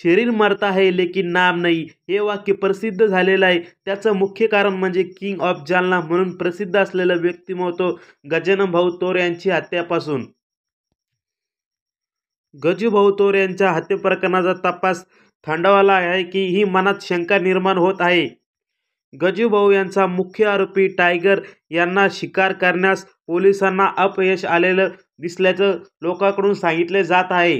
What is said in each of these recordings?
शरीर मरता है लेकिन नाम नहीं हे वाक्य प्रसिद्ध झालेलं आहे। त्याचं मुख्य कारण म्हणजे किंग ऑफ जालना म्हणून प्रसिद्ध असलेलं व्यक्तिमत्व गजानन भाऊ तोर यांची हत्यापासून। गजूभाऊ तोर यांच्या हत्या प्रकरणाचा तपास थंडावला आहे की ही मनात शंका निर्माण होत आहे। गजूभाऊ यांचा मुख्य आरोपी टायगर यांना शिकार करण्यास पोलिसांना अपयश आलेलं दिसल्याचं लोकांकडून सांगितले जात आहे।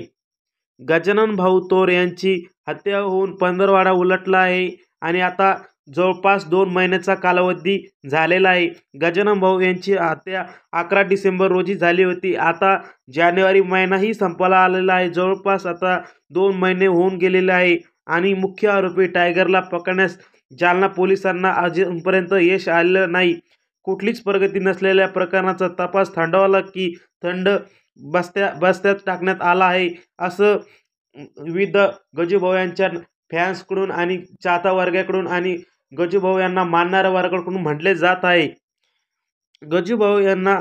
गजानन भाऊ तोर यांची हत्या होऊन पंधरवडा उलटला आहे आणि आता जवळपास 2 महिन्याचा कालावधी झालेला आहे। गजानन भाऊ यांची हत्या 11 डिसेंबर रोजी झाली होती। आता जानेवारी महिनाही संपायला आलेला आहे। जवळपास आता 2 महिने होऊन गेलेले आहे आणि मुख्य आरोपी टायगरला पकडण्यास जालना पोलिसांना अजूनपर्यंत यश आलेलं नाही। कुठलीच प्रगती नसलेल्या प्रकरणाचा तपास थंडावला की थंड बस्त्यात टाकण्यात आला आहे असं विविध गजूभाऊ यांच्या फॅन्सकडून आणि चाहता वर्गाकडून आणि गजूभाऊ यांना मानणाऱ्या वर्गाकडून म्हटले जात आहे। गजूभाऊ यांना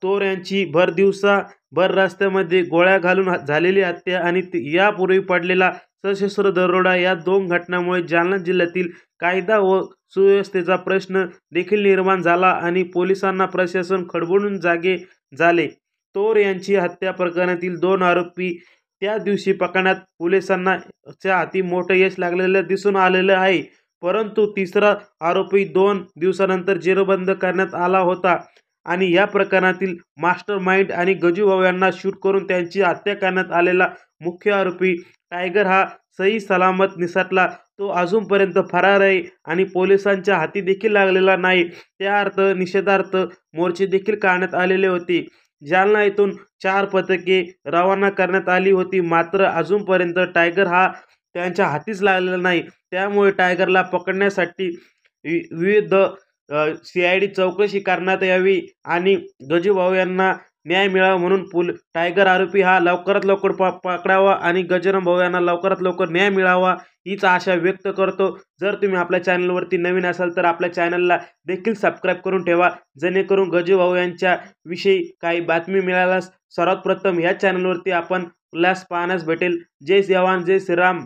तोर यांची भर रस्त्यामध्ये गोळ्या घालून झालेली हत्या आणि यापूर्वी पडलेला सशस्त्र दरोडा या 2 घटनांमुळे जालना जिल्ह्यातील कायदा व सुव्यवस्थेचा प्रश्न देखील निर्माण झाला आणि पोलिसांना प्रशासन खडबडून जागे झाले। तोर यांची हत्या प्रकरणातील 2 आरोपी त्या दिवशी पकडण्यात पोलिसांना हाती मोठं यश लागलेलं दिसून आलेलं आहे, परंतु तिसरा आरोपी 2 दिवसानंतर जेरबंद करण्यात आला होता आणि या प्रकरणातील मास्टर माइंड आणि गजूभाऊ यांना शूट करून त्यांची हत्या करण्यात आलेला मुख्य आरोपी टायगर हा सही सलामत निसटला। तो अजूनपर्यंत फरार आहे आणि पोलिसांच्या हाती देखील लागलेला नाही। त्या निषेधार्थ मोर्चे देखील काढण्यात आलेले होते। जालना येथून 4 पथके रवाना करण्यात आली होती, मात्र अजूनपर्यंत टायगर हा त्यांच्या हातीच लागलेला नाही। त्यामुळे टायगरला पकडण्यासाठी विविध CID चौकशी करण्यात यावी आणि गजूभाऊ यांना न्याय मिळावा म्हणून टायगर आरोपी हा लवकरात लवकर पकडावा आणि गजानन भाऊ यांना लवकरात लवकर न्याय मिळावा हीच आशा व्यक्त करतो। जर तुम्ही आपल्या चॅनलवरती नवीन असाल तर आपल्या चॅनलला देखील सबस्क्राईब करून ठेवा, जेणेकरून गजूभाऊ यांच्या विषयी काही बातमी मिळाल्यास सर्वात प्रथम ह्या चॅनलवरती आपण पाहण्यास भेटेल। जय जवान जय श्रीराम।